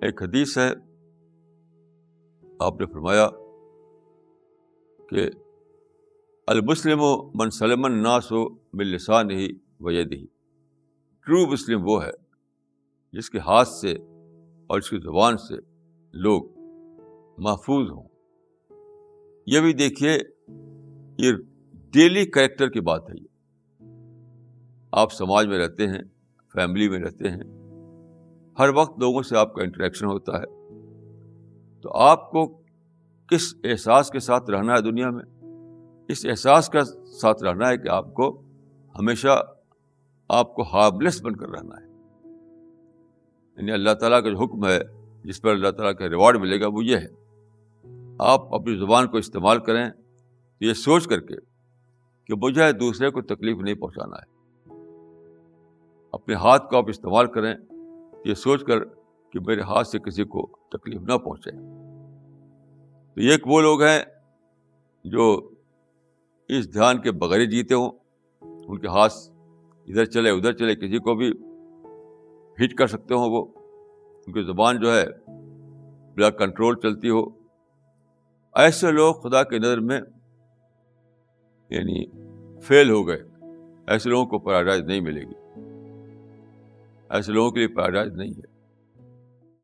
ایک حدیث ہے، آپ نے فرمایا کہ المسلم من سلم الناس من لسانہ و یدہ. ٹرو مسلم وہ ہے جس کے ہاتھ سے اور اس کی زبان سے لوگ محفوظ ہوں. یہ بھی دیکھیے، یہ ڈیلی کریکٹر کی بات ہے. آپ سماج میں رہتے ہیں، فیملی میں رہتے ہیں، ہر وقت لوگوں سے آپ کا انٹریکشن ہوتا ہے، تو آپ کو کس احساس کے ساتھ رہنا ہے دنیا میں؟ اس احساس کا ساتھ رہنا ہے کہ آپ کو ہمیشہ آپ کو ہارملیس بن کر رہنا ہے. یعنی اللہ تعالیٰ کا جو حکم ہے، جس پر اللہ تعالیٰ کا ریوارڈ ملے گا، وہ یہ ہے آپ اپنی زبان کو استعمال کریں یہ سوچ کر کے کہ مجھے دوسرے کو تکلیف نہیں پہنچانا ہے. اپنے ہاتھ کو آپ استعمال کریں یہ سوچ کر کہ میرے ہاتھ سے کسی کو تکلیف نہ پہنچے. تو یہ وہ لوگ ہیں جو اس دھیان کے بغیر ہی جیتے ہوں. ان کے ہاتھ ادھر چلے ادھر چلے، کسی کو بھی ہٹ کر سکتے ہوں. وہ ان کی زبان جو ہے بلا کنٹرول چلتی ہو. ایسے لوگ خدا کی نظر میں یعنی فیل ہو گئے. ایسے لوگوں کو پیراڈائز نہیں ملے گی، ایسے لوگوں کے لیے پیراڈائز نہیں ہے.